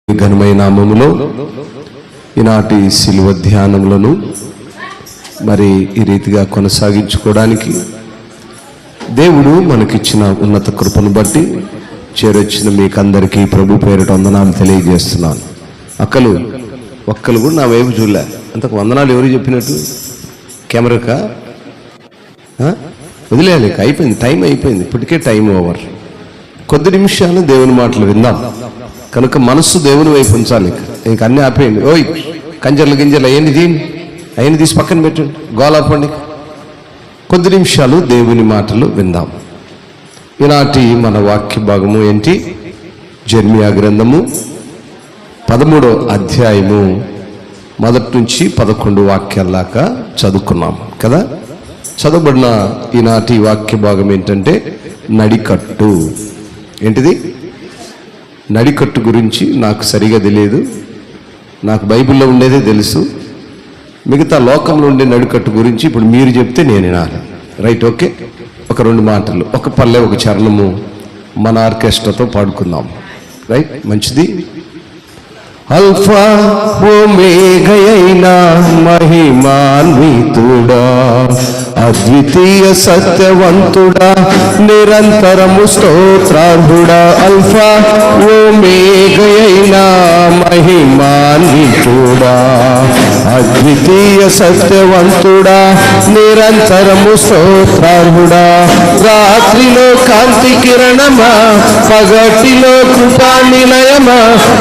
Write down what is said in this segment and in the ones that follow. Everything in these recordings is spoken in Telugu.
ఘనమైన నామములో ఈనాటి శిలువ ధ్యానములను మరి ఈ రీతిగా కొనసాగించుకోవడానికి దేవుడు మనకిచ్చిన ఉన్నత కృపను బట్టి చేరొచ్చిన మీకందరికీ ప్రభు పేరిట వందనాలు తెలియజేస్తున్నాను. ఒక్కలు కూడా నా వైపు చూడలే. అంతకు వందనాలు ఎవరు చెప్పినట్టు? కెమెరాకా వదిలేయాలి. అయిపోయింది, టైం అయిపోయింది. ఇప్పటికే టైం ఓవర్. కొద్ది నిమిషాలు దేవుని మాటలు విందాం. కనుక మనస్సు దేవుని వైపు ఉంచాలి. ఇంక అన్నీ ఆపేయండి. ఓయ్ కంజర్లు గింజలు అవన్నీ తీసి పక్కన పెట్టండి, గోలాపండి. కొద్ది నిమిషాలు దేవుని మాటలు విందాం. ఈనాటి మన వాక్య భాగము ఏంటి? జెర్మియా గ్రంథము 13వ అధ్యాయము 1 నుంచి 11 వాక్యాల దాకా చదువుకున్నాం కదా. చదవబడిన ఈనాటి వాక్య భాగం ఏంటంటే నడికట్టు. ఏంటిది? నడికట్టు గురించి నాకు సరిగా తెలియదు. నాకు బైబిల్లో ఉండేదే తెలుసు. మిగతా లోకంలో ఉండే నడికట్టు గురించి ఇప్పుడు మీరు చెప్తే నేను వినాలి. Right, okay. ఒక 2 మాటలు, ఒక పల్లె, ఒక చరణము మన ఆర్కెస్ట్రాతో పాడుకుందాం. రైట్, మంచిది. అల్ఫా ఒమేగయైన మహిమాన్వితుడా, అద్వితీయ సత్యవంతుడా, నిరంతరము స్తోత్రార్హుడా. అల్ఫా ఒమేగయైన మహిమాన్వితుడా, అద్వితీయ సత్యవంతుడా, నిరంతరము స్తోత్రార్హుడా. రాత్రిలో కాంతి కిరణమా, పగటిలో కృపా నిలయమా,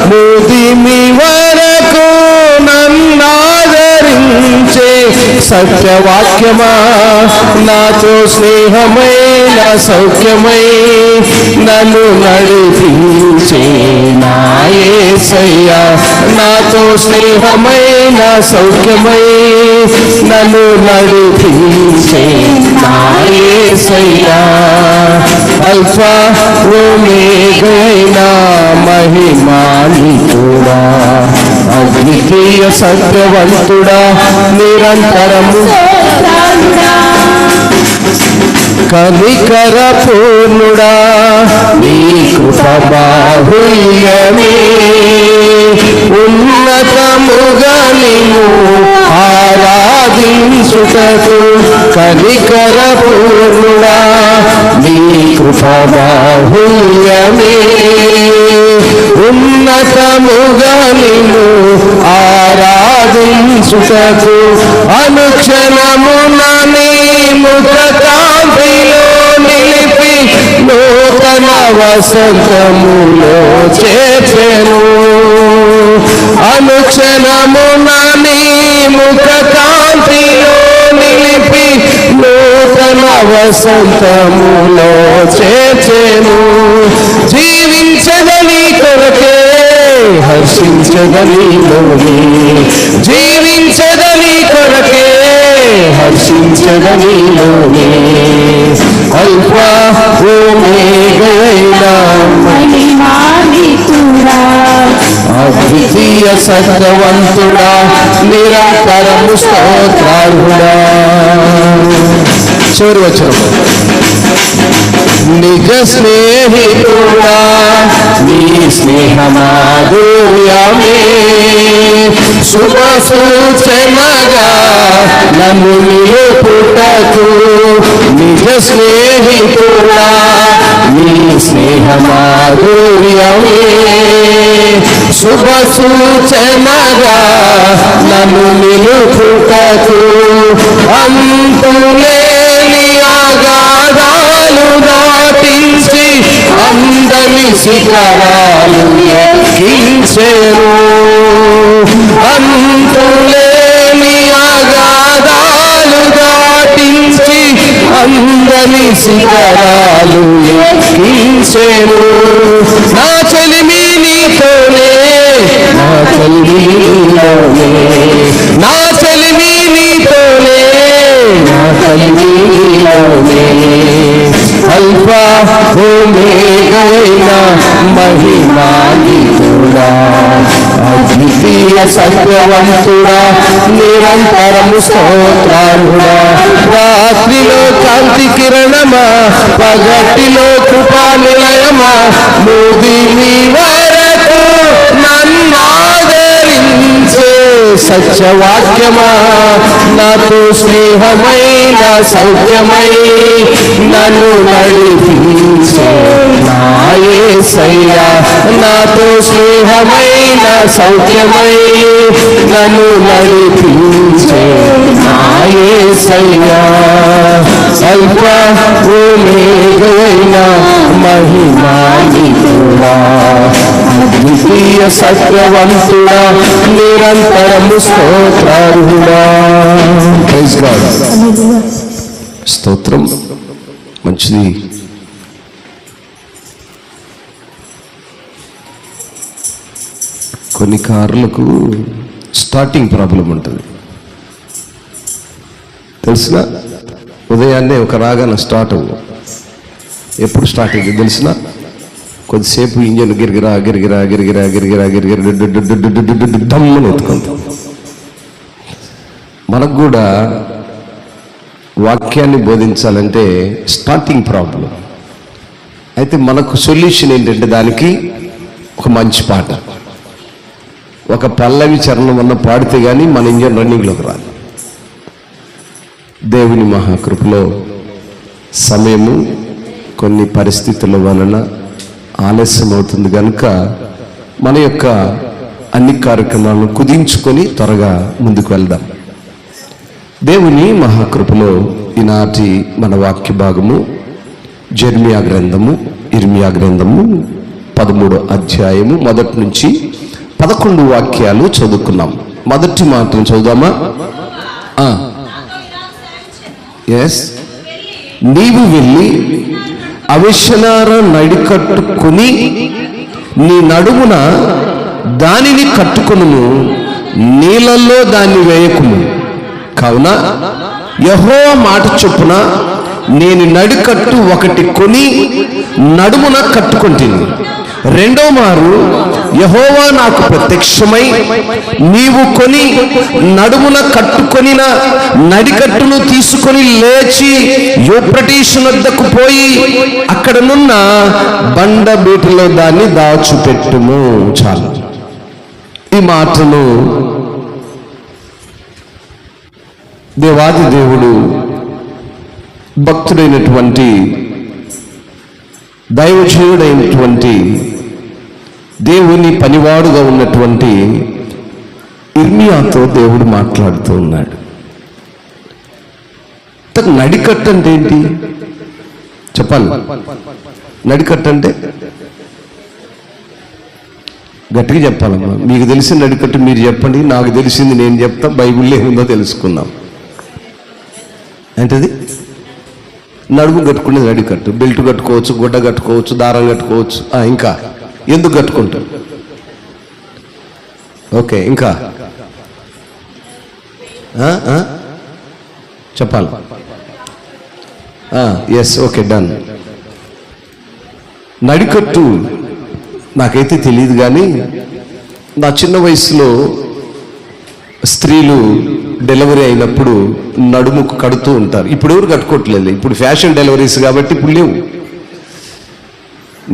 మోది మీ వరకు నన్నాదరించే సత్యవాక్యమా, నాతో స్నేహమైన సౌఖ్యమై నన్ను నడిపించే నా యేసయ్యా. నాతో స్నేహమైన సౌఖ్యమై నన్ను నడిపించే నా యేసయ్యా. అల్ఫా ఒమేగైన మహిమాన్వితుడా, అద్వితీయ సత్యవంతుడా, నిరంతరము కనికర పూర్ణుడా, నీ కృప బాహుల్యమే ఉన్నతముగా నిన్ను ఆరాధించుటకు. కనికర పూర్ణుడా, నీ కృప బాహుల్యమే ఉన్నతముగా నిన్ను ఆరాధించుటకు. అనుక్షణమున నీ ముఖ కాంతిలో నిలిపి నూతన వసంతములో చేర్చెను. అనుక్షణమున నీ ముఖ కాంతిలో నిలిపి నూతన వసంతములో చేర్చెను. జీవించదని కొరకే హర్షించదనిలోని, జీవించదని కొరకే హర్షించదనిలోని. అల్ఫా ఒమేగైన మహిమాన్వితుడా, అద్వితీయ సత్యవంతుడా, నిరంతరము స్తోత్రార్హుడా. చివరి వచనం. నిజ స్నేహితుడా, నీ స్నేహమాధుర్యమే శుభ సూచనగా నన్ను నిలుపుటకు. నిజ స్నేహితుడా, నీ స్నేహమాధుర్యమే శుభ సూచనగా నన్ను నిలుపుటకు. అంతులేని అగాధాలు దాటించి అందరి శిఖరాలు ఎక్కించెను. అంతులేని అగాధాలు దాటించి అందరి శిఖరాలు ఎక్కించెను. నా చెలిమి నీతోనే, నా చెలిమి నీలోనే, నా చెలిమి నీతోనే, నా చెలిమి నీలోనే. అల్ఫా ఒమేగైన మహిమాన్వితుడా, అద్వితీయ సత్యవంతుడా, నిరంతరము స్తోత్రార్హుడా. రాత్రిలో కాంతి కిరణమా, పగటిలో కృపా నిలయమా, మోది మీ వరకు నన్ను సత్యవాక్యమా, నాతో స్నేహమైన సౌఖ్యమై నన్ను నడిపించే నా యేసయ్యా, నాతో స్నేహమైన సౌఖ్యమై నన్ను నడిపించే నా యేసయ్యా. అల్ఫ ఓమేగైన మహిమాన్వితుడా, అద్వితీయ సత్యవంతుడా, నిరంతరము స్తోత్రార్హుడా. Praise God. స్తోత్రం. మంచిది. కొన్ని కార్లకు స్టార్టింగ్ ప్రాబ్లం ఉంటుంది తెలిసిన. ఉదయాన్నే ఒక రాగాన స్టార్ట్ అవ్వు. ఎప్పుడు స్టార్ట్ అయ్యింది తెలిసిన? కొద్దిసేపు ఇంజన్ గిరిగిరా గిరిగిరా గిరిగిరా గిరిగిరా గిరిగిర దమ్మని ఎత్తుకుంటాం. మనకు కూడా వాక్యాన్ని బోధించాలంటే స్టార్టింగ్ ప్రాబ్లం. అయితే మనకు సొల్యూషన్ ఏంటంటే దానికి ఒక మంచి పాట, ఒక పల్లవి చరణం అన్న పాడితే కానీ మన ఇంజన్ రన్నింగ్లోకి రాదు. దేవుని మహాకృపలో సమయము కొన్ని పరిస్థితుల వలన ఆలస్యం అవుతుంది కనుక మన యొక్క అన్ని కార్యక్రమాలను కుదించుకొని త్వరగా ముందుకు వెళ్దాం. దేవుని మహాకృపలో ఈనాటి మన వాక్య భాగము జెర్మియా గ్రంథము, ఇర్మియా గ్రంథము 13వ అధ్యాయము 1 నుంచి 11 వాక్యాలు చదువుకున్నాం. మొదటి మాటను చదువుదామా? ఎస్. నీవు వెళ్ళి అవిషనార నడికట్టుకుని నీ నడుమున దానిని కట్టుకును, నీళ్ళల్లో దాన్ని వేయకుము. కావున యెహోవా మాట చొప్పున నేను నడికట్టు ఒకటి కొని నడుమున కట్టుకొంటిని. రెండో మారు యెహోవా నాకు ప్రత్యక్షమై, నీవు కొని నడుమున కట్టుకొనిన నడికట్టును తీసుకొని లేచి యూఫ్రటీసు నద్దకు పోయి అక్కడనున్న బండ బీటలో దాన్ని దాచిపెట్టుము. చాలు. ఈ మాటను దేవాది దేవుడు భక్తుడైనటువంటి దైవజనుడైనటువంటి దేవుని పనివాడుగా ఉన్నటువంటి ఇర్మియాతో దేవుడు మాట్లాడుతూ ఉన్నాడు. నడికట్టు అంటే ఏంటి చెప్పాలి? నడికట్టు అంటే గట్టిగా చెప్పాలమ్మా. మీకు తెలిసిన నడికట్టు మీరు చెప్పండి, నాకు తెలిసింది నేను చెప్తా. బైబిల్లో ఏముందో తెలుసుకుందాం. ఏంటది? నడుము కట్టుకునేది నడికట్టు. బెల్ట్ కట్టుకోవచ్చు, గుడ్డ కట్టుకోవచ్చు, దారం కట్టుకోవచ్చు. ఇంకా ఎందుకు కట్టుకుంటారు? ఓకే, ఇంకా చెప్పాలి. Yes, okay, done. నడికట్టు నాకైతే తెలియదు, కానీ నా చిన్న వయసులో స్త్రీలు డెలివరీ అయినప్పుడు నడుముకు కడుతూ ఉంటారు. ఇప్పుడు ఎవరు కట్టుకోవట్లేదు, ఇప్పుడు ఫ్యాషన్ డెలివరీస్ కాబట్టి ఇప్పుడు లేవు.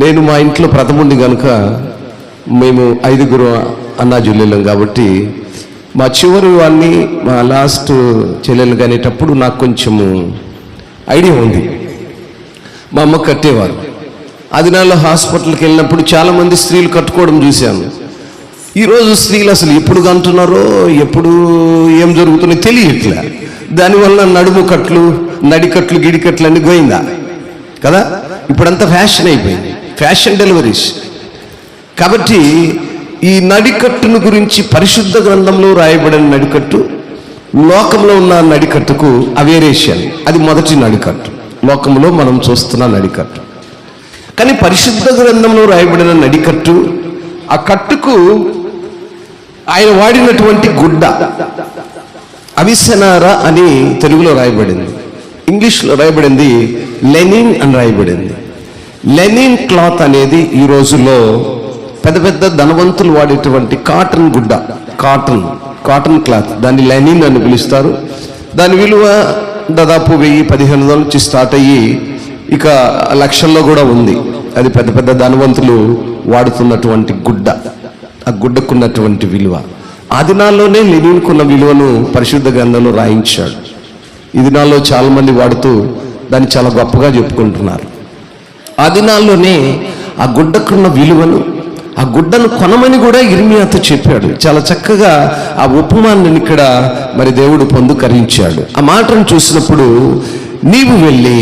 నేను మా ఇంట్లో ప్రథముండి కనుక మేము 5 అన్నాజుల్లెలం కాబట్టి మా చివరి వాడిని, మా లాస్ట్ చెల్లెలు కానేటప్పుడు నాకు కొంచెము ఐడియా ఉంది. మా అమ్మ కట్టేవారు. ఆ దినాల్లో హాస్పిటల్కి వెళ్ళినప్పుడు చాలామంది స్త్రీలు కట్టుకోవడం చూశాను. ఈరోజు స్త్రీలు అసలు ఎప్పుడు కంటున్నారో, ఎప్పుడు ఏం జరుగుతుందో తెలియట్లే. దానివల్ల నడుము కట్లు, నడికట్లు, గిడికట్లు అన్నీ పోయిందా కదా? ఇప్పుడంతా ఫ్యాషన్ అయిపోయింది, ఫ్యాషన్ డెలివరీస్. కాబట్టి ఈ నడికట్టును గురించి పరిశుద్ధ గ్రంథంలో రాయబడిన నడికట్టు, లోకంలో ఉన్న నడికట్టుకు అవేరేషన్. అది మొదటి నడికట్టు, లోకంలో మనం చూస్తున్న నడికట్టు. కానీ పరిశుద్ధ గ్రంథంలో రాయబడిన నడికట్టు, ఆ కట్టుకు ఆయన వాడినటువంటి గుడ్డ అవిసెనార అని తెలుగులో రాయబడింది. ఇంగ్లీష్లో రాయబడింది లెనిన్ అని రాయబడింది. లెనిన్ క్లాత్ అనేది ఈ రోజుల్లో పెద్ద పెద్ద ధనవంతులు వాడేటువంటి కాటన్ గుడ్డ, కాటన్ క్లాత్, దాన్ని లెనిన్ అని పిలుస్తారు. దాని విలువ దాదాపు 1000-1500 నుంచి స్టార్ట్ అయ్యి ఇక లక్షల్లో కూడా ఉంది. అది పెద్ద పెద్ద ధనవంతులు వాడుతున్నటువంటి గుడ్డ. ఆ గుడ్డకున్నటువంటి విలువ. ఆ దినాల్లోనే లెనిన్కున్న విలువను పరిశుద్ధ గ్రంథంలో రాయించాడు. ఈ దినాల్లో చాలామంది వాడుతూ దాన్ని చాలా గొప్పగా చెప్పుకుంటున్నారు. ఆ దినాల్లోనే ఆ గుడ్డకున్న విలువను, ఆ గుడ్డను కొనమని కూడా ఇర్మియాతో చెప్పాడు. చాలా చక్కగా ఆ ఉపమానాన్ని ఇక్కడ మరి దేవుడు పొందుకరించాడు. ఆ మాటను చూసినప్పుడు, నీవు వెళ్ళి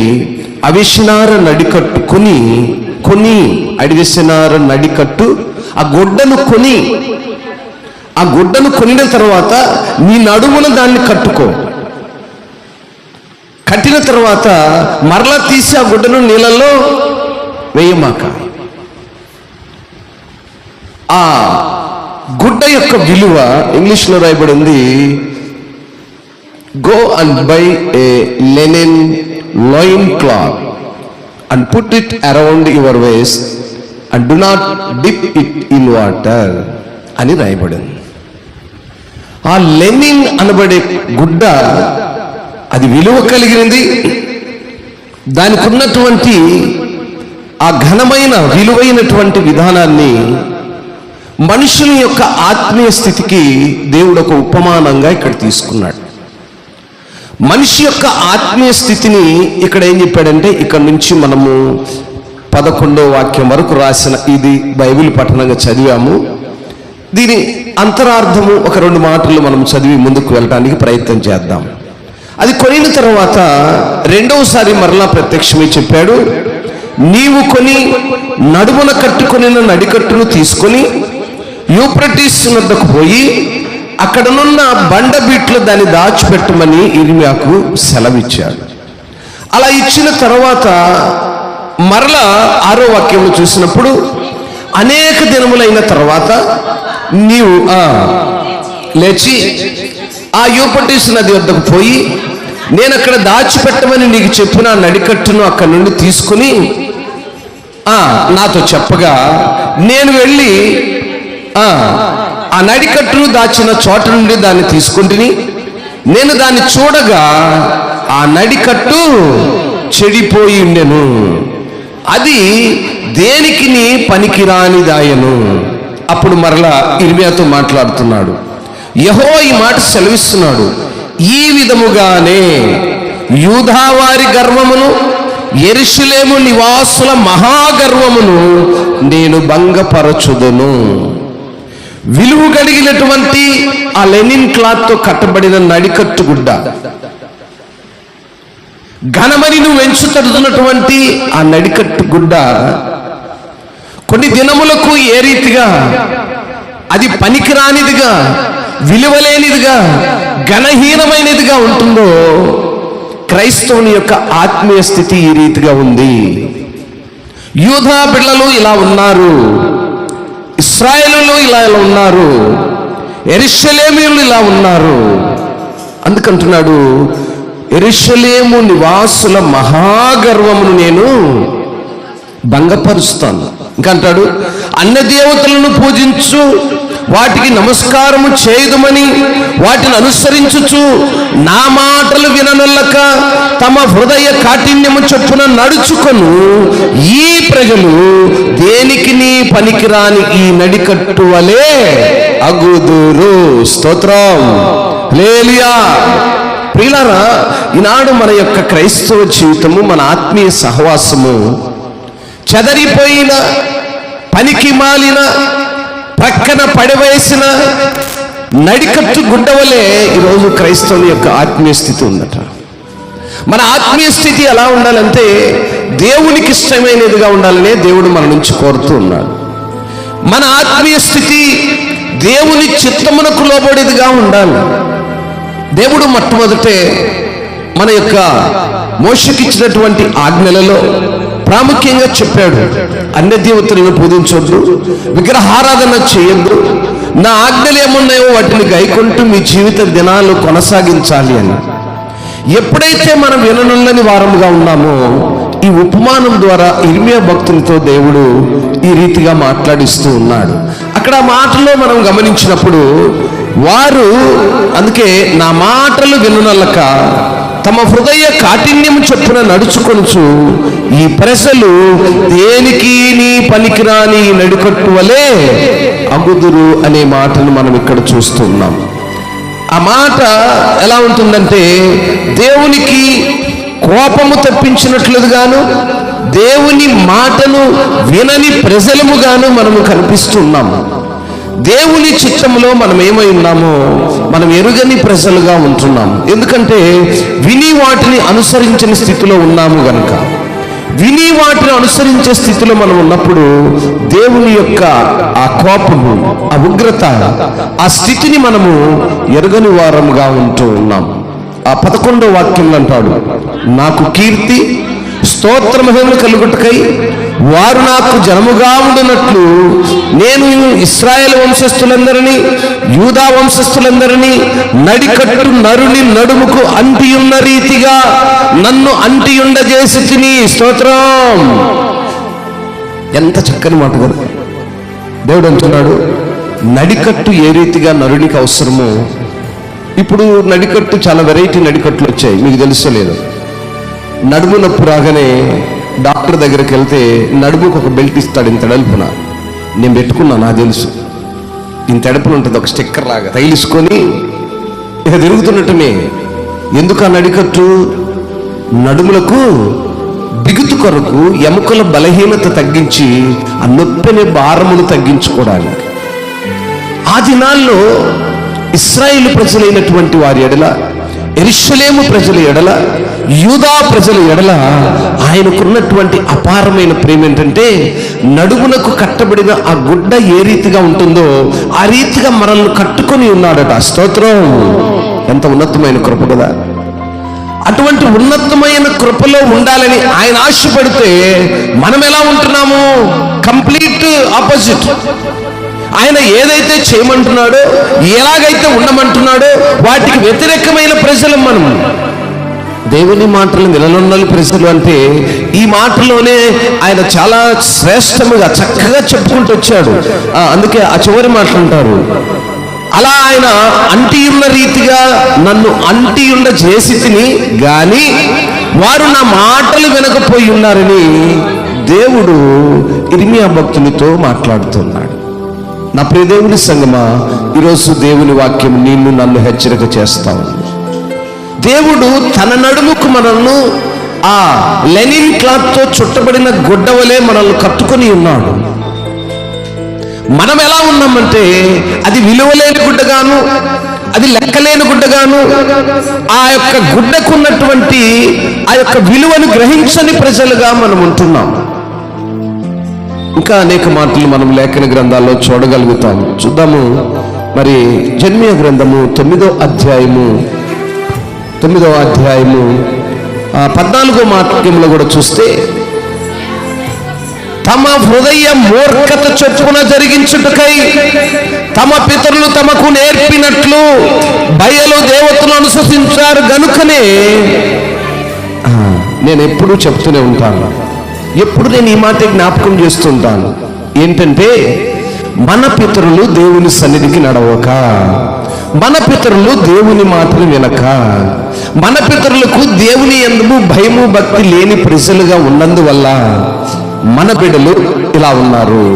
అవిసినార నడికట్టు కొని అడివిసినార నడికట్టు, ఆ గుడ్డను కొనిన తర్వాత నీ నడుమున దాన్ని కట్టిన తర్వాత మరలా తీసి ఆ గుడ్డను నీళ్ళల్లో వేయమాక. ఆ గుడ్డ యొక్క విలువ ఇంగ్లీష్లో రాయబడి ఉంది, go and by a linen loin cloth and put it around your waist and do not dip it in water అని రాయబడింది. ఆ లెనిన్ అనబడే గుడ్డ అది విలువ కలిగినది. దానికి ఉన్నటువంటి ఆ ఘనమైన విలువైనటువంటి విధానాన్ని మనుషుల యొక్క ఆత్మీయ స్థితికి దేవుడు ఒక ఉపమానంగా ఇక్కడ తీసుకున్నాడు. మనిషి యొక్క ఆత్మీయ స్థితిని ఇక్కడ ఏం చెప్పాడంటే, ఇక్కడ నుంచి మనము 11వ వాక్యం వరకు రాసిన ఇది బైబిల్ పఠనంగా చదివాము. దీని అంతరార్థము ఒక 2 మాటలు మనం చదివి ముందుకు వెళ్ళడానికి ప్రయత్నం చేద్దాం. అది కొనిన తర్వాత రెండవసారి మరలా ప్రత్యక్షమై చెప్పాడు, నీవు కొని నడుమున కట్టుకొనిన నడికట్టును తీసుకొని యూఫ్రటీస్ వద్దకు పోయి అక్కడనున్న బండబీట్లో దాన్ని దాచిపెట్టమని ఇర్మియాకు సెలవిచ్చాడు. అలా ఇచ్చిన తర్వాత మరలా 6వ వాక్యంలో చూసినప్పుడు, అనేక దినములైన తర్వాత నీవు లేచి ఆ యూఫ్రటీస్ నది వద్దకు పోయి నేను అక్కడ దాచిపెట్టమని నీకు చెప్పిన నడికట్టును అక్కడి నుండి తీసుకుని నాతో చెప్పగా, నేను వెళ్ళి ఆ నడికట్టును దాచిన చోట నుండి దాన్ని తీసుకుంటుని, నేను దాన్ని చూడగా ఆ నడికట్టు చెడిపోయి ఉండెను, అది దేనికి పనికిరానిదాయను. అప్పుడు మరలా ఇర్మియాతో మాట్లాడుతున్నాడు. యెహోవా ఈ మాట సెలవిస్తున్నాడు, ఈ విధముగానే యూదావారి గర్వమును యెరూషలేము నివాసుల మహాగర్వమును నేను భంగపరచుదును. విలువ కలిగినటువంటి ఆ లెనిన్ క్లాత్ తో కట్టబడిన నడికట్టు గుడ్డ, ఘనమని నువ్వు ఎంచుతడుతున్నటువంటి ఆ నడికట్టు గుడ్డ కొన్ని దినములకు ఏ రీతిగా అది పనికిరానిదిగా, విలువలేనిదిగా, ఘనహీనమైనదిగా ఉంటుందో, క్రైస్తవుని యొక్క ఆత్మీయ స్థితి ఈ రీతిగా ఉంది. యూదా బిడ్డలు ఇలా ఉన్నారు, ఇశ్రాయేలులో ఇలా ఉన్నారు, యెరూషలేమీయులు ఇలా ఉన్నారు. అందుకంటున్నాడు, యెరూషలేము నివాసుల మహాగర్వమును నేను భంగపరుస్తాను. ఇంకా అంటాడు, అన్య దేవతలను పూజించు, వాటికి నమస్కారము చేయదుమని వాటిని అనుసరించుచు నా మాటలు విననొల్లక తమ హృదయ కాఠిన్యము చొప్పున నడుచుకొను ఈ ప్రజలు దేనికి పనికిరాని ఈ నడికట్టు వలె అగుదురు. స్తోత్రం, హల్లెలూయా. ప్రియులారా, ఈనాడు మన యొక్క క్రైస్తవ జీవితము, మన ఆత్మీయ సహవాసము చెదరిపోయిన, పనికి మాలిన, ప్రక్కన పడివేసిన నడికట్టు గుడ్డవలే ఈరోజు క్రైస్తవుని యొక్క ఆత్మీయ స్థితి ఉందట. మన ఆత్మీయ స్థితి ఎలా ఉండాలంటే దేవునికి ఇష్టమైనదిగా ఉండాలనే దేవుడు మన నుంచి కోరుతూ ఉన్నాడు. మన ఆత్మీయ స్థితి దేవుని చిత్తమునకు లోబడేదిగా ఉండాలి. దేవుడు మొట్టమొదటే మన యొక్క మోషకిచ్చినటువంటి ఆజ్ఞలలో ప్రాముఖ్యంగా చెప్పాడు, అన్య దేవతలను పూజించొద్దు, విగ్రహారాధన చేయొద్దు, నా ఆజ్ఞలు ఏమున్నాయో వాటిని గైకొంటూ మీ జీవిత దినాలు కొనసాగించాలి అని. ఎప్పుడైతే మనం విననులని వారముగా ఉన్నామో, ఈ ఉపమానం ద్వారా ఇర్మియా భక్తులతో దేవుడు ఈ రీతిగా మాట్లాడిస్తూ ఉన్నాడు. అక్కడ మాటలో మనం గమనించినప్పుడు వారు, అందుకే నా మాటలు వినునల్లక తమ హృదయ కాఠిన్యం చొప్పున నడుచుకొనుచు ఈ ప్రజలు దేనికి నీ పనికిరాని నడికట్టు వలె అగుదురు అనే మాటను మనం ఇక్కడ చూస్తున్నాం. ఆ మాట ఎలా ఉంటుందంటే, దేవునికి కోపము తెప్పించినట్లుగాను, దేవుని మాటను వినని ప్రజలముగాను మనము కనిపిస్తున్నాము. దేవుని చిత్తంలో మనం ఏమై ఉన్నామో మనం ఎరుగని ప్రజలుగా ఉంటున్నాము. ఎందుకంటే విని వాటిని అనుసరించిన స్థితిలో ఉన్నాము గనక. విని వాటిని అనుసరించే స్థితిలో మనం ఉన్నప్పుడు దేవుని యొక్క ఆ కోపము, ఆ ఉగ్రత, ఆ స్థితిని మనము ఎరుగని వారముగా ఉంటూ ఉన్నాం. ఆ 11వ వాక్యంలో అంటాడు, నాకు కీర్తి స్తోత్ర మహిమలు కలుగుటకై వారు నాకు జనముగా ఉండునట్లు నేను ఇశ్రాయేలు వంశస్థులందరినీ యూదా వంశస్థులందరినీ నడికట్టు నరుని నడుముకు అంటియున్న రీతిగా నన్ను అంటియుండజేసి తిని. స్తోత్రం. ఎంత చక్కని మాట కదా. దేవుడు అంటున్నాడు, నడికట్టు ఏ రీతిగా నరునికి అవసరమో. ఇప్పుడు నడికట్టు చాలా వెరైటీ నడికట్లు వచ్చాయి, మీకు తెలుసలేదు. నడుము నొప్పి రాగానే డాక్టర్ దగ్గరికి వెళ్తే నడుముకు ఒక బెల్ట్ ఇస్తాడు, ఇంత ఎడల్పున. నేను పెట్టుకున్నా, నాకు తెలుసు, ఇంత ఎడపున ఉంటుంది, ఒక స్టిక్కర్ లాగా తగిలిసుకొని ఇక తిరుగుతున్నట్టునే. ఎందుకు ఆ నడికట్టు? నడుములకు బిగుతు కొరకు, ఎముకల బలహీనత తగ్గించి ఆ నొప్పి అనే భారమును తగ్గించుకోవడానికి. ఆ దినాల్లో ఇశ్రాయేలు ప్రజలైనటువంటి వారి ఎడల, యెరూషలేము ప్రజల ఎడల, యూదా ప్రజల ఎడల ఆయనకున్నటువంటి అపారమైన ప్రేమ ఏంటంటే, నడుమునకు కట్టబడిన ఆ గుడ్డ ఏ రీతిగా ఉంటుందో ఆ రీతిగా మనల్ని కట్టుకొని ఉన్నాడట. స్తోత్రం. ఎంత ఉన్నతమైన కృప కదా. అటువంటి ఉన్నతమైన కృపలో ఉండాలని ఆయన ఆశపడితే మనం ఎలా ఉంటున్నాము? Complete opposite. ఆయన ఏదైతే చేయమంటున్నాడో, ఎలాగైతే ఉండమంటున్నాడో వాటికి వ్యతిరేకమైన ప్రజలు మనం. దేవుని మాటలు నిలనున్నలు ప్రజలు అంటే ఈ మాటలోనే ఆయన చాలా శ్రేష్టముగా చక్కగా చెప్పుకుంటూ వచ్చాడు. అందుకే ఆ చివరి మాటలంటారు, అలా ఆయన అంటియున్న రీతిగా నన్ను అంటియుండ చేసి తిని గాని వారు నా మాటలు వినకపోయి ఉన్నారని దేవుడు ఇర్మియా భక్తునితో మాట్లాడుతున్నాడు. నా ప్రియ దేవుని సంగమా, ఈరోజు దేవుని వాక్యం నిన్ను నన్ను హెచ్చరిక చేస్తాను. దేవుడు తన నడుముకు మనల్ని ఆ లెనిన్ క్లాత్ తో చుట్టబడిన గుడ్డ వలె మనల్ని కట్టుకొని ఉన్నాడు. మనం ఎలా ఉన్నామంటే, అది విలువలేని గుడ్డగాను, అది లెక్కలేని గుడ్డగాను, ఆ యొక్క గుడ్డకున్నటువంటి ఆ యొక్క విలువను గ్రహించని ప్రజలుగా మనం ఉంటున్నాం. ఇంకా అనేక మాటలు మనం లేఖన గ్రంథాల్లో చూడగలుగుతాం. చూద్దాము. మరి జెర్మియా గ్రంథము 9వ అధ్యాయము 14వ వాక్యంలో కూడా చూస్తే, తమ హృదయ మూర్ఖత చొప్పున జరిగించుటకై తమ పితరులు తమకు నేర్పినట్లు బయలు దేవతను అనుసరించారు గనుకనే. నేను ఎప్పుడూ చెప్తూనే ఉంటాను, ఎప్పుడు నేను ఈ మాట జ్ఞాపకం చేస్తుంటాను. ఏంటంటే, మన పితరులు దేవుని సన్నిధికి నడవక, మన పితరులు దేవుని మాటలు వినక, మన పితరులకు దేవుని యందు భయము భక్తి లేని ప్రజలుగా ఉన్నందువల్ల మన బిడ్డలు ఇలా ఉన్నారు.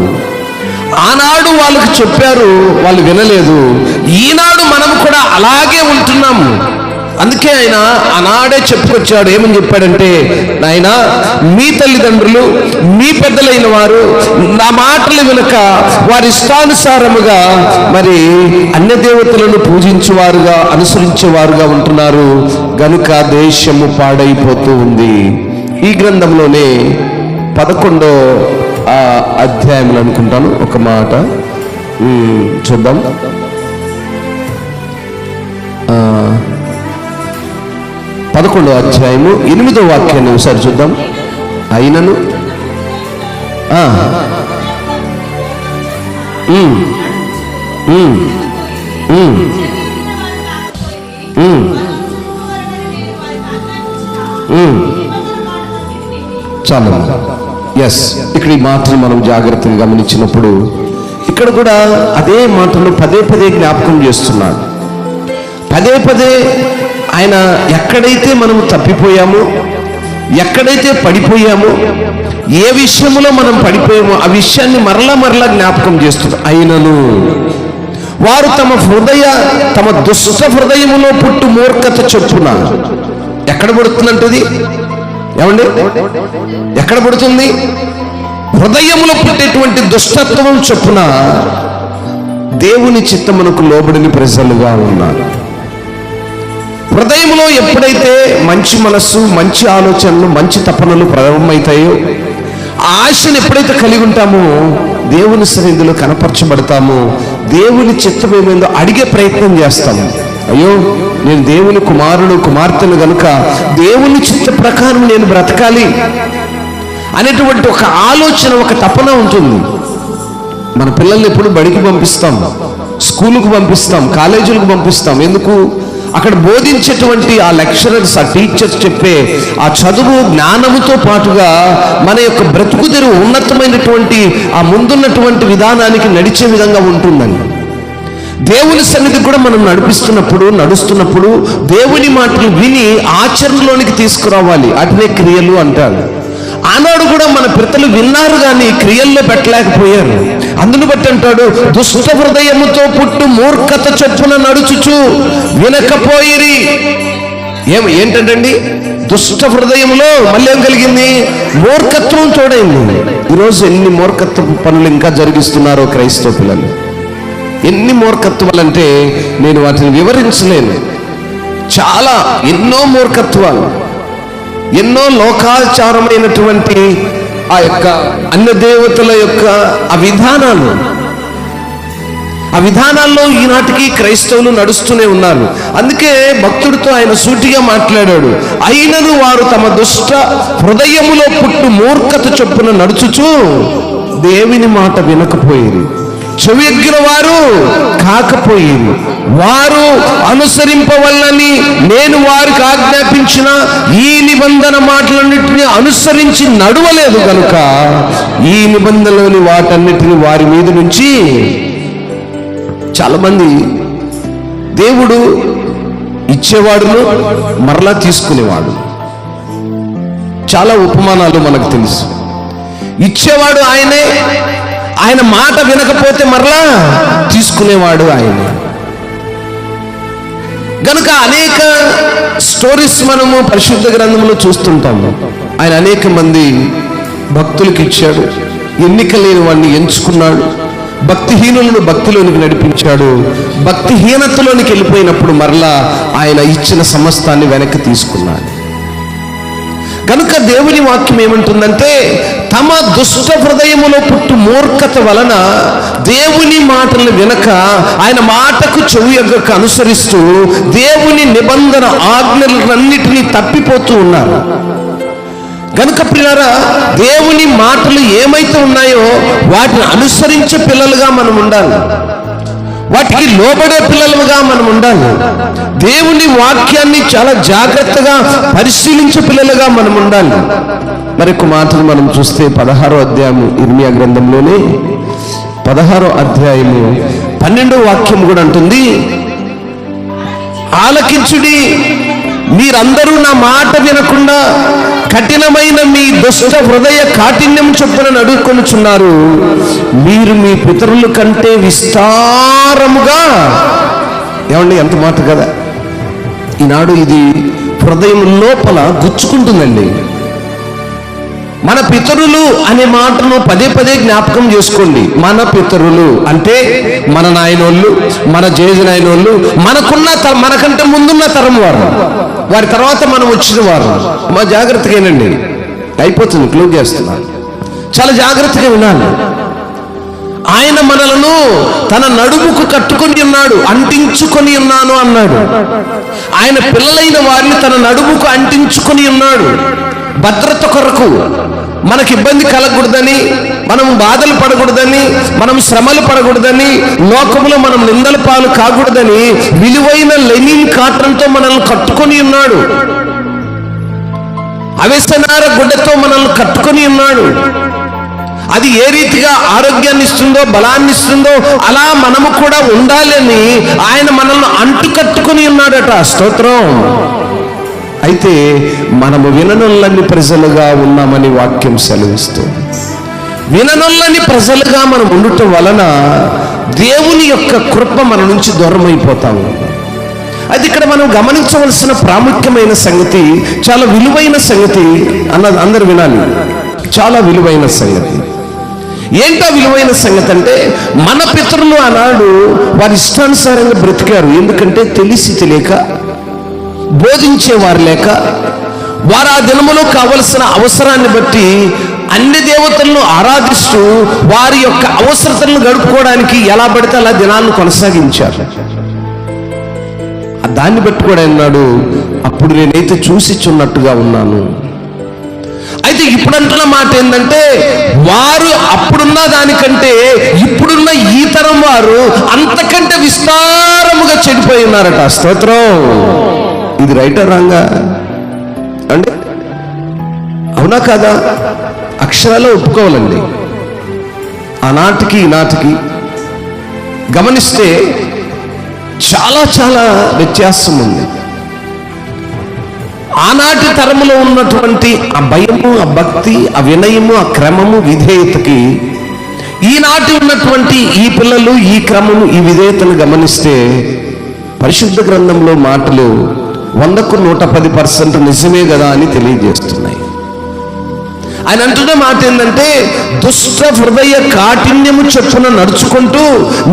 ఆనాడు వాళ్ళకు చెప్పారు, వాళ్ళు వినలేదు. ఈనాడు మనం కూడా అలాగే ఉంటున్నాము. అందుకే ఆయన ఆనాడే చెప్పుకొచ్చాడు. ఏమని చెప్పాడంటే, నాయన, మీ తల్లిదండ్రులు, మీ పెద్దలైన వారు నా మాటలు వినక వారి ఇష్టానుసారముగా మరి అన్య దేవతలను పూజించేవారుగా, అనుసరించేవారుగా ఉంటున్నారు గనుక దేశము పాడైపోతూ ఉంది. ఈ గ్రంథంలోనే 11వ అధ్యాయంలో అనుకుంటాను ఒక మాట చూద్దాం. 11వ అధ్యాయము 8వ వాక్యాన్ని ఒకసారి చూద్దాం. అయినను చాలు. ఎస్, ఇక్కడ ఈ మాటలు మనం జాగ్రత్తగా గమనించినప్పుడు ఇక్కడ కూడా అదే మాటలు పదే పదే జ్ఞాపకం చేస్తున్నాడు. పదే పదే ఆయన ఎక్కడైతే మనము తప్పిపోయామో, ఎక్కడైతే పడిపోయామో, ఏ విషయంలో మనం పడిపోయామో ఆ విషయాన్ని మరలా జ్ఞాపకం చేస్తుంది. అయినను వారు తమ దుష్ట హృదయములో పుట్టు మూర్ఖత చొప్పున. ఎక్కడ పడుతుందంటది? ఏమండి, ఎక్కడ పడుతుంది? హృదయములో పుట్టేటువంటి దుష్టత్వం చొప్పున దేవుని చిత్తమునకు లోబడిని ప్రజలుగా ఉన్నారు. హృదయంలో ఎప్పుడైతే మంచి మనస్సు, మంచి ఆలోచనలు, మంచి తపనలు ప్రారంభమవుతాయో, ఆశను ఎప్పుడైతే కలిగి ఉంటామో దేవుని సన్నిధిలో కనపరచబడతామో, దేవుని చిత్తం ఏమైందో అడిగే ప్రయత్నం చేస్తాము. అయ్యో, నేను దేవుని కుమారుడు కుమార్తెను గనుక దేవుని చిత్త ప్రకారం నేను బ్రతకాలి అనేటువంటి ఒక ఆలోచన, ఒక తపన ఉంటుంది. మన పిల్లల్ని ఎప్పుడు బడికి పంపిస్తాం, స్కూలుకు పంపిస్తాం, కాలేజీలకు పంపిస్తాం. ఎందుకు? అక్కడ బోధించేటువంటి ఆ లెక్చరర్స్, ఆ టీచర్స్ చెప్పే ఆ చదువు జ్ఞానముతో పాటుగా మన యొక్క బ్రతుకు తెరువు ఉన్నతమైనటువంటి ఆ ముందున్నటువంటి విధానానికి నడిచే విధంగా ఉంటుందని. దేవుని సన్నిధి కూడా మనం నడుస్తున్నప్పుడు దేవుని మాటలు విని ఆచరణలోనికి తీసుకురావాలి. అటునే క్రియలు అంటారు. ఆనాడు కూడా మన పితరులు విన్నారు కానీ క్రియల్లో పెట్టలేకపోయారు. అందును బట్టి అంటాడు, దుష్ట హృదయముతో పుట్టు మూర్ఖత చొప్పున నడుచుచు వినకపోయిరి. ఏంటండి? దుష్ట హృదయంలో మళ్ళీ ఏం కలిగింది? మూర్ఖత్వం తోడైంది. ఈరోజు ఎన్ని మూర్ఖత్వ పనులు ఇంకా జరిగిస్తున్నారో క్రైస్తవ పిల్లలు. ఎన్ని మూర్ఖత్వాలంటే నేను వాటిని వివరించలేను. చాలా, ఎన్నో మూర్ఖత్వాలు, ఎన్నో లోకాచారమైనటువంటి ఆ యొక్క అన్య దేవతల యొక్క ఆ విధానాల్లో ఈనాటికి క్రైస్తవులు నడుస్తూనే ఉన్నారు. అందుకే భక్తుడితో ఆయన సూటిగా మాట్లాడాడు, అయినను వారు తమ దుష్ట హృదయములో పుట్టు మూర్ఖత చొప్పున నడుచుచు దేవుని మాట వినకపోయేది, చెవియగ్గిన వారు కాకపోయేది. వారు అనుసరింపవల్లని నేను వారికి ఆజ్ఞాపించిన ఈ నిబంధన మాటలన్నిటిని అనుసరించి నడవలేదు కనుక ఈ నిబంధనలోని వాటన్నిటిని వారి మీద నుంచి. చాలా మంది దేవుడు ఇచ్చేవాడును, మరలా తీసుకునేవాడు. చాలా ఉపమానాలు మనకు తెలుసు. ఇచ్చేవాడు ఆయనే, ఆయన మాట వినకపోతే మరలా తీసుకునేవాడు ఆయనే. గనుక అనేక స్టోరీస్ మనము పరిశుద్ధ గ్రంథంలో చూస్తుంటాము. ఆయన అనేక మంది భక్తులకు ఇచ్చాడు, ఎన్నిక లేని వాడిని ఎంచుకున్నాడు, భక్తిహీనులను భక్తిలోనికి నడిపించాడు. భక్తిహీనతలోనికి వెళ్ళిపోయినప్పుడు మరలా ఆయన ఇచ్చిన సమస్తాన్ని వెనక్కి తీసుకున్నాడు. కనుక దేవుని వాక్యం ఏమంటుందంటే, తమ దుష్ట హృదయములో పుట్టు మూర్ఖత వలన దేవుని మాటలు వినక ఆయన మాటకు చెవియొగ్గక అనుసరిస్తూ దేవుని నిబంధన ఆజ్ఞలన్నిటినీ తప్పిపోతూ ఉన్నారు. కనుక ప్రియులారా, దేవుని మాటలు ఏమైతే ఉన్నాయో వాటిని అనుసరించే పిల్లలుగా మనం ఉండాలి, వాటికి లోబడే పిల్లలుగా మనం ఉండాలి. దేవుని వాక్యాన్ని చాలా జాగ్రత్తగా పరిశీలించే పిల్లలుగా మనం ఉండాలి. మరొక మాటలు మనం చూస్తే 16వ అధ్యాయము ఇర్మియా గ్రంథంలోనే 16వ అధ్యాయము 12వ వాక్యం కూడా అంటుంది, ఆలకించుడి, మీరందరూ నా మాట వినకుండా కఠినమైన మీ దుష్ట హృదయ కాఠిన్యం చొప్పున నడుకొనుచున్నారు. మీరు మీ పితరుల కంటే విస్తారముగా. ఏమండి, ఎంత మాట కదా! ఈనాడు ఇది హృదయం లోపల గుచ్చుకుంటుందండి. మన పితరులు అనే మాటను పదే పదే జ్ఞాపకం చేసుకోండి. మన పితరులు అంటే మన నాయనోళ్ళు, మన జేజనాయనోళ్ళు, మనకంటే ముందున్న తరం వారు, వారి తర్వాత మనం వచ్చిన వారు. మా జాగ్రత్తగానండి, అయిపోతుంది, క్లోజ్ చేస్తున్నాను. చాలా జాగ్రత్తగా వినాలి. ఆయన మనలను తన నడుముకు కట్టుకొని ఉన్నాడు, అంటించుకొని ఉన్నాను అన్నాడు. ఆయన పిల్లలైన వారిని తన నడుముకు అంటించుకొని ఉన్నాడు. భద్రత కొరకు, మనకి ఇబ్బంది కలగకూడదని, మనం బాధలు పడకూడదని, మనం శ్రమలు పడకూడదని, లోకములో మనం నిందల పాలు కాకూడదని విలువైన లెనిన్ కాటన్తో మనల్ని కట్టుకొని ఉన్నాడు. అవిసనార గుడ్డతో మనల్ని కట్టుకొని ఉన్నాడు. అది ఏ రీతిగా ఆరోగ్యాన్ని ఇస్తుందో, బలాన్ని ఇస్తుందో, అలా మనము కూడా ఉండాలని ఆయన మనల్ని అంటుకట్టుకుని ఉన్నాడట. స్తోత్రం. అయితే మనము విననొల్లని ప్రజలుగా ఉన్నామని వాక్యం సెలవిస్తుంది. విననొల్లని ప్రజలుగా మనం ఉండటం వలన దేవుని యొక్క కృప మన నుంచి దూరం అయిపోతాము. అయితే ఇక్కడ మనం గమనించవలసిన ప్రాముఖ్యమైన సంగతి, చాలా విలువైన సంగతి అన్నది అందరు వినాలి. చాలా విలువైన సంగతి. ఏంటో విలువైన సంగతి అంటే, మన పితరులు ఆనాడు వారి ఇష్టానుసారంగా బ్రతికారు. ఎందుకంటే తెలిసి తెలియక, బోధించేవారు లేక, వారు ఆ దినములో కావలసిన అవసరాన్ని బట్టి అన్ని దేవతలను ఆరాధిస్తూ వారి యొక్క అవసరతలను గడుపుకోవడానికి ఎలా పడితే అలా దినాన్ని కొనసాగించారు. దాన్ని బట్టి కూడా అన్నాడు, అప్పుడు నేనైతే చూసిచున్నట్టుగా ఉన్నాను. అయితే ఇప్పుడు అంటున్న మాట ఏంటంటే, వారు అప్పుడున్న దానికంటే ఇప్పుడున్న ఈ తరం వారు అంతకంటే విస్తారముగా చెడిపోయి ఉన్నారట. స్తోత్రం. ఇది రైటా రాంగా అంటే? అవునా కాదా? అక్షరాలు ఒప్పుకోవాలండి. ఆనాటికి ఈనాటికి గమనిస్తే చాలా చాలా వ్యత్యాసం ఉంది. ఆనాటి తరములో ఉన్నటువంటి ఆ భయము, ఆ భక్తి, ఆ వినయము, ఆ క్రమము, విధేయతకి ఈనాటి ఉన్నటువంటి ఈ పిల్లలు ఈ క్రమము, ఈ విధేయతను గమనిస్తే పరిశుద్ధ గ్రంథంలో మాటలు 100కు 110% నిజమే కదా అని తెలియజేస్తున్నాయి. ఆయన అంటున్న మాట ఏంటంటే, దుష్ట హృదయ కాఠిన్యము చొప్పున నడుచుకుంటూ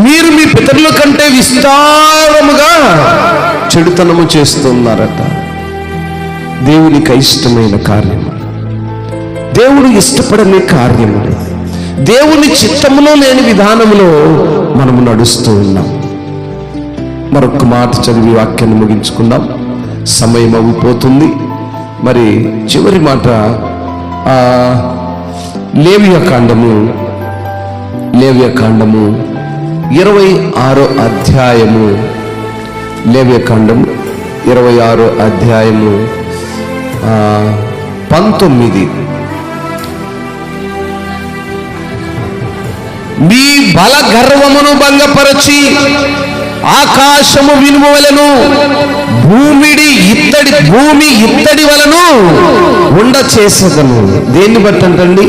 మీరు మీ పితరుల కంటే విస్తారముగా చెడుతనము చేస్తున్నారట. దేవునికి ఇష్టమైన కార్యము, దేవుడు ఇష్టపడని కార్యము, దేవుని చిత్తములో లేని విధానములో మనము నడుస్తూ ఉన్నాం. మరొక మాట చదివి వాక్యాన్ని ముగించుకుందాం, సమయం అయిపోతుంది. మరి చివరి మాట లేవియకాండము 26వ అధ్యాయము. లేవియకాండము 26వ అధ్యాయము 19. మీ బల గర్వమును భంగపరచి ఆకాశము వినుమవలను, భూమి ఇత్తడి వలను ఉండ చేసేదను. దేన్ని బట్టి అంటండి?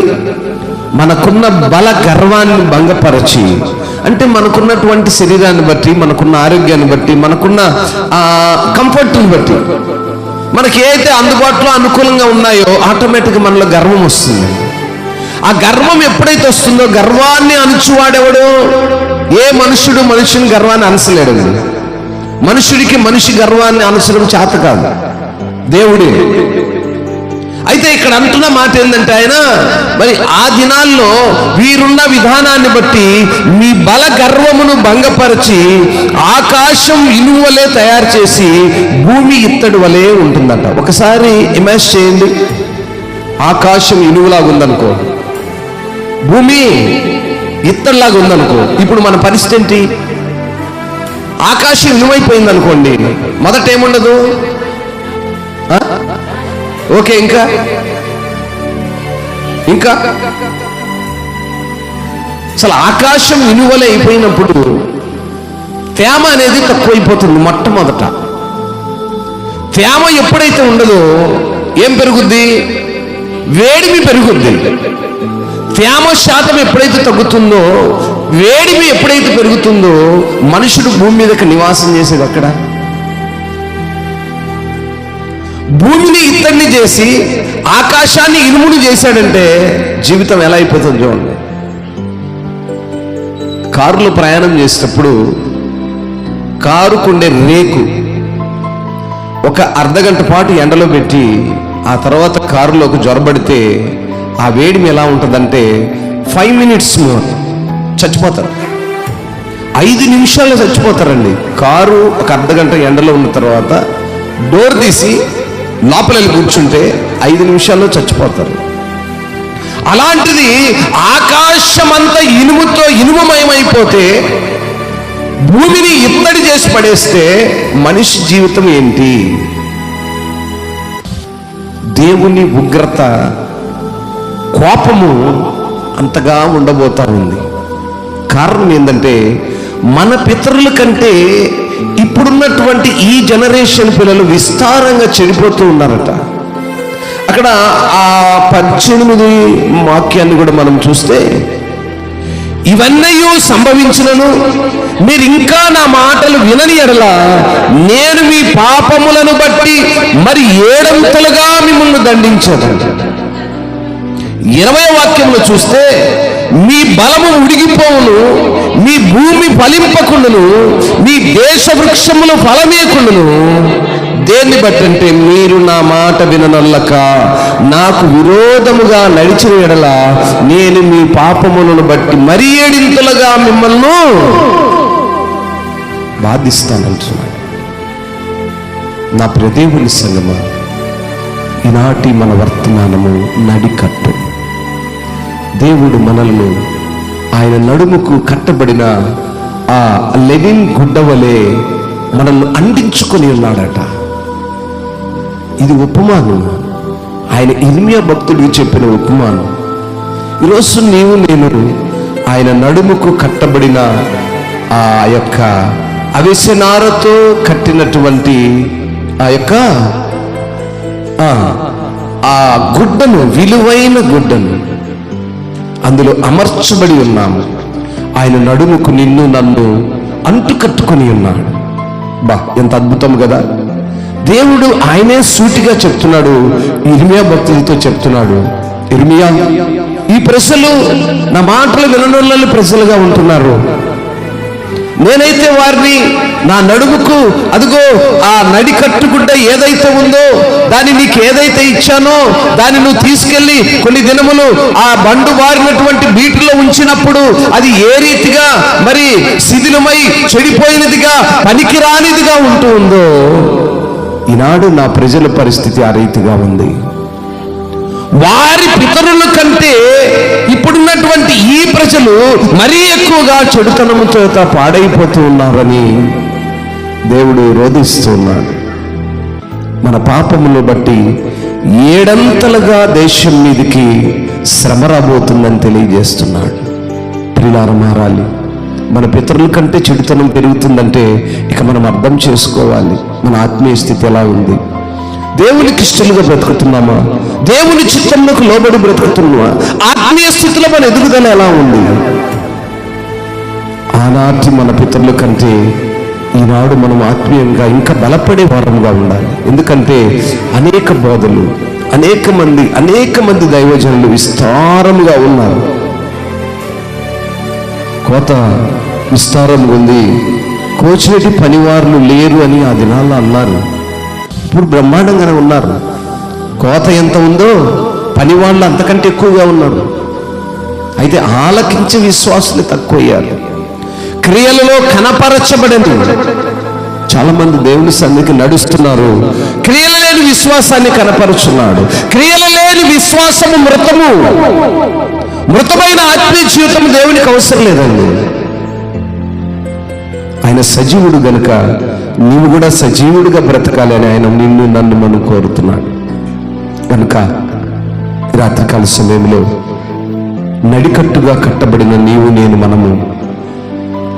మనకున్న బల గర్వాన్ని భంగపరచి, అంటే మనకున్నటువంటి శరీరాన్ని బట్టి, మనకున్న ఆరోగ్యాన్ని బట్టి, మనకున్న కంఫర్ట్ని బట్టి, మనకి ఏదైతే అందుబాటులో అనుకూలంగా ఉన్నాయో ఆటోమేటిక్గా మనలో గర్వం వస్తుంది. ఆ గర్వం ఎప్పుడైతే వస్తుందో, గర్వాన్ని అణుచువాడెవడు? ఏ మనుషుని గర్వాన్ని అనసలేడు. మనుషుడికి మనిషి గర్వాన్ని అనసడం చేత కాదు, దేవుడే. అయితే ఇక్కడ అంటున్న మాట ఏంటంటే, ఆయన మరి ఆ దినాల్లో వీరున్న విధానాన్ని బట్టి మీ బల గర్వమును భంగపరిచి ఆకాశం ఇనుము వలె తయారు చేసి భూమి ఇత్తడి వలె ఉంటుందట. ఒకసారి ఇమాజిన్ చేయండి, ఆకాశం ఇనువులాగా ఉందనుకో, భూమి ఇత్తడిలాగా ఉందనుకో. ఇప్పుడు మన పరిస్థితి ఏంటి? ఆకాశం ఇనుమైపోయింది అనుకోండి, మొదట ఏముండదు, ఓకే, ఇంకా అసలు ఆకాశం ఇనువలే అయిపోయినప్పుడు తేమ అనేది తక్కువైపోతుంది. మొట్టమొదట తేమ ఎప్పుడైతే ఉండదో ఏం పెరుగుద్ది? వేడిమి పెరుగుద్ది. తేమ శాతం ఎప్పుడైతే తగ్గుతుందో, వేడిమి ఎప్పుడైతే పెరుగుతుందో, మనుషుడు భూమి మీదకి నివాసం చేసేది అక్కడ. భూమిని ఇత్తడిని చేసి ఆకాశాన్ని ఇనుమును చేశాడంటే జీవితం ఎలా అయిపోతుంది చూడండి. కారులో ప్రయాణం చేసేటప్పుడు కారుకుండే రేకు ఒక అర్ధగంట పాటు ఎండలో పెట్టి ఆ తర్వాత కారులోకి జ్వరబడితే ఆ వేడిమి ఎలా ఉంటుందంటే 5 minutes మోర్ చచ్చిపోతారు. 5 నిమిషాల్లో చచ్చిపోతారండి. కారు ఒక అర్ధగంట ఎండలో ఉన్న తర్వాత డోర్ తీసి లోపల వెళ్ళి కూర్చుంటే 5 నిమిషాల్లో చచ్చిపోతారు. అలాంటిది ఆకాశమంతా ఇనుముతో ఇనుమమయమైపోతే, భూమిని ఇత్తడి చేసి పడేస్తే మనిషి జీవితం ఏంటి? దేవుని ఉగ్రత, కోపము అంతగా ఉండబోతా ఉంది. కారణం ఏంటంటే మన పితరుల కంటే ఇప్పుడున్నటువంటి ఈ జనరేషన్ పిల్లలు విస్తారంగా చెడిపోతూ ఉన్నారట. అక్కడ ఆ 18 వాక్యాన్ని కూడా మనం చూస్తే, ఇవన్నీ సంభవించినను మీరు ఇంకా నా మాటలు వినని ఎడల నేను మీ పాపములను బట్టి మరి 7 మిమ్మల్ని దండించదు. 20వ వాక్యంలో చూస్తే, మీ బలము ఉడిగిపోవును, మీ భూమి ఫలింపకుండును, మీ దేశ వృక్షములు ఫలమేకుండును. దేన్ని బట్టి అంటే, మీరు నా మాట విననొల్లక నాకు విరోధముగా నడిచిన ఎడల నేను మీ పాపములను బట్టి మరి 7 మిమ్మల్ని బాధిస్తానంటున్నాడు. నా ప్రదేవుని సంగమా, ఈనాటి మన వర్తమానము నడికట్టు. దేవుడు మనల్ని ఆయన నడుముకు కట్టబడిన ఆ లెనిన్ గుడ్డవలే మనల్ని అందించుకొని ఉన్నాడట. ఇది ఉపమానం. ఆయన ఇర్మియా భక్తుడికి చెప్పిన ఉపమానం. ఈరోజు నీవు నేను ఆయన నడుముకు కట్టబడిన ఆ యొక్క అవిసెనారతో కట్టినటువంటి ఆ యొక్క ఆ గుడ్డను, విలువైన గుడ్డను అందులో అమర్చబడి ఉన్నాము. ఆయన నడుముకు నిన్ను నన్ను అంటుకట్టుకొని ఉన్నాడు. బా, ఎంత అద్భుతం కదా! దేవుడు ఆయనే సూటిగా చెప్తున్నాడు, ఇర్మియా భక్తులతో చెప్తున్నాడు, ఇర్మియా, ఈ ప్రజలు నా మాటలు విననోళ్ళని ప్రజలుగా ఉంటున్నారు. నేనైతే వారిని నా నడుముకు, అదిగో ఆ నడి కట్టుగుడ్డ ఏదైతే ఉందో దాన్ని నీకు ఏదైతే ఇచ్చానో దాన్ని నువ్వు తీసుకెళ్ళి కొన్ని దినములు ఆ బండు వారినటువంటి బీటులో ఉంచినప్పుడు అది ఏ రీతిగా మరి శిథిలమై చెడిపోయినదిగా, పనికిరానిదిగా ఉంటూ ఉందో, ఈనాడు నా ప్రజల పరిస్థితి ఆ రీతిగా ఉంది. వారి పితరుల కంటే ఇప్పుడున్నటువంటి ఈ ప్రజలు మరీ ఎక్కువగా చెడుతనము చేత పాడైపోతూ ఉన్నారని దేవుడు రోధిస్తున్నాడు. మన పాపములు బట్టి 7 దేశం మీదకి శ్రమ రాబోతుందని తెలియజేస్తున్నాడు. ప్రియులారా, మారాలి. మన పితరుల కంటే చెడుతనం పెరుగుతుందంటే ఇక మనం అర్థం చేసుకోవాలి మన ఆత్మీయ స్థితి ఎలా ఉంది. దేవునికి ఇష్టలుగా బ్రతుకుతున్నామా? దేవుని చిత్తంలోకి లోబడి బ్రతుకుతున్నామా? ఆత్మీయ స్థితిలో మన ఎదుగుదల ఎలా ఉంది? ఆనాటి మన పితరుల కంటే ఈనాడు మనం ఆత్మీయంగా ఇంకా బలపడే వారంగా ఉండాలి. ఎందుకంటే అనేక బోధలు, అనేక మంది దైవజనులు విస్తారముగా ఉన్నారు. కోత విస్తారంగా ఉంది, కోచేటి పనివారులు లేరు అని ఆ దినాల్లో అన్నారు. ఇప్పుడు బ్రహ్మాండంగానే ఉన్నారు. కోత ఎంత ఉందో పనివాళ్ళు అంతకంటే ఎక్కువగా ఉన్నారు. అయితే ఆలకించే విశ్వాసులు తక్కువయ్యారు. క్రియలలో కనపరచబడని చాలా మంది దేవుని సన్నిధికి నడుస్తున్నారు, క్రియలు లేని విశ్వాసాన్ని కనపరుచున్నాడు. క్రియలు లేని విశ్వాసము మృతమైన ఆత్మీయ జీవితం దేవునికి అవసరం లేదండి. ఆయన సజీవుడు గనుక నీవు కూడా సజీవుడిగా బ్రతకాలని ఆయన నిన్ను నన్ను మనం కోరుతున్నాడు. కనుక రాత్రికాల సమయంలో నడికట్టుగా కట్టబడిన నీవు నేను మనము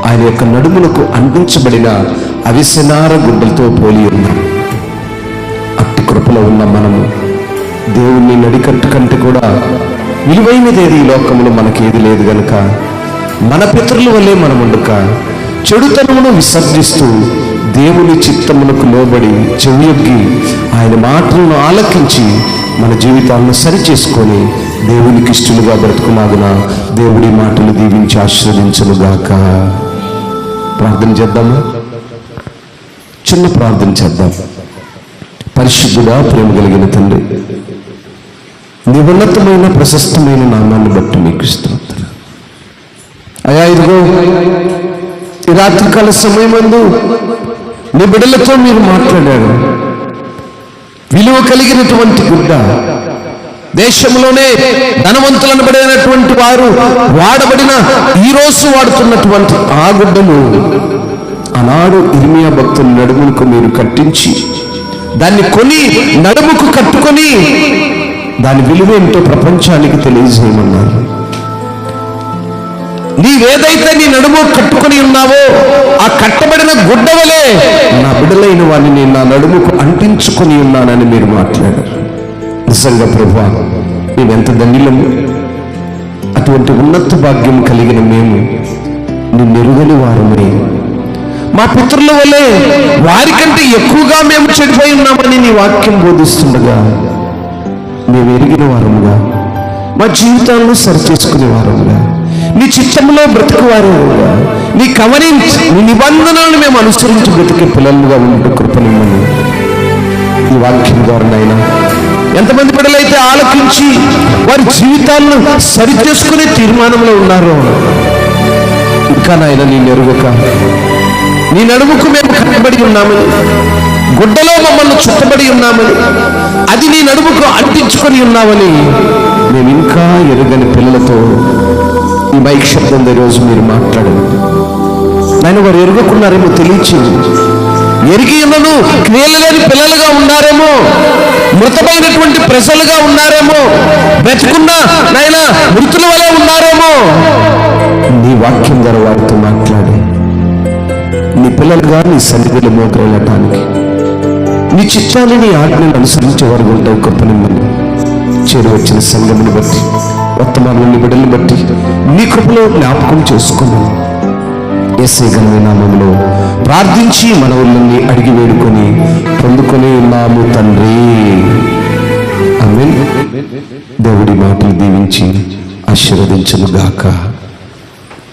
ఆయన యొక్క నడుములకు అందించబడిన అవిసెనార గుడ్డలతో పోలి ఉన్నాం. అట్టి కృపలో ఉన్న మనము దేవుణ్ణి నడికట్టు కంటే కూడా విలువైనదేది ఈ లోకంలో మనకేది లేదు గనుక మన పితరుల వల్లే మనం ఉండక చెడుతనమును విసర్జిస్తూ దేవుని చిత్తమునకు లోబడి చెవియొగ్గి ఆయన మాటలను ఆలకించి మన జీవితాలను సరిచేసుకొని దేవునికి ఇష్టలుగా బ్రతుకులాగున దేవుడి మాటలు దీవించి ఆశీర్వదించునుగాక. ప్రార్థన చేద్దాము. చిన్న ప్రార్థన చేద్దాం. పరిశుద్ధుడా, ప్రేమ కలిగిన తండ్రి, నీ ఉన్నతమైన ప్రశస్తమైన నామాన్ని బట్టి నీకు స్తోత్రం అయ్యా. ఇదిగో ఈ రాత్రికాల సమయమందు నీ బిడ్డలతో మీరు మాట్లాడారు. విలువ కలిగినటువంటి గుడ్డ, దేశంలోనే ధనవంతులను పడినటువంటి వారు వాడబడిన ఈరోజు వాడుతున్నటువంటి ఆ గుడ్డను ఆనాడు ఇర్మియా భక్తుల నడుముకు మీరు కట్టించి దాన్ని కొని నడుముకు కట్టుకొని దాని విలువ ఏంటో ప్రపంచానికి తెలియజేయమన్నారు. నీవేదైతే నీ నడుము కట్టుకొని ఉన్నావో ఆ కట్టబడిన గుడ్డ వలె నా బిడ్డలైన వారిని నా నడుముకు అంటించుకొని ఉన్నానని మీరు మాట్లాడారు. నిజంగా ప్రభువా, మేమెంత ధన్యులము. అటువంటి ఉన్నత భాగ్యం కలిగిన మేము నిన్నెరుగని వారమే. మా పితరుల వలె వారికంటే ఎక్కువగా మేము చెడిపోయి ఉన్నామని నీ వాక్యం బోధిస్తుండగా మేము ఎరిగిన వారముగా, మా జీవితాలను సరిచేసుకునే వారముగా, నీ చిత్తంలో బ్రతుకువారుగా, నీ కవరింగ్ నీ నిబంధనలను మేము అనుసరించి బ్రతికే పిల్లలుగా ఉండే కృపనిమ్మని ఈ వాక్యం ద్వారా నాయనా ఎంతమంది బిడ్డలైతే ఆలకించి వారి జీవితాలను సరిచేసుకునే తీర్మానంలో ఉన్నారో, ఇంకా నాయన నీ నెరుగక నీ నడుముకు మేము కట్టబడి ఉన్నామని, గుడ్డలో మమ్మల్ని చుట్టబడి ఉన్నామని, అది నీ నడుముకు అంటించుకొని ఉన్నామని మేము ఇంకా ఎరుగని పిల్లలతో ఈ మైక్ శబ్దం ఈరోజు మీరు మాట్లాడండి నాయన. వారు ఎరుగకున్నారేమో తెలియచేయండి. ఎరిగి ఉన్నను క్రియలు లేని పిల్లలుగా ఉన్నారేమో, మృతమైనటువంటి ప్రజలుగా ఉన్నారేమో, బ్రతుకున్న నాయన మృతుల వలె ఉన్నారేమో. నీ వాక్యం ద్వారా వారితో మాట్లాడి నీ పిల్లలుగా నీ సన్నిధిలో మోకరేయటానికి, నీ చిత్తాన్ని నీ ఆజ్ఞను అనుసరించే వారు ఉంటాయి. కృపనిమ్మని చేరువచ్చిన సంఘముని బట్టి, వర్తమానాన్ని బిడ్డల్ని బట్టి నీ కృపలో జ్ఞాపకం చేసుకున్నాను. యేసయ్య ఘనమైన నామములో ప్రార్థించి మనవులన్నీ అడిగి వేడుకొని పొందుకొని ఉన్నాము తండ్రి. ఆమేన్. దేవుడి మాటలు దీవించి ఆశీర్వదించును గాక.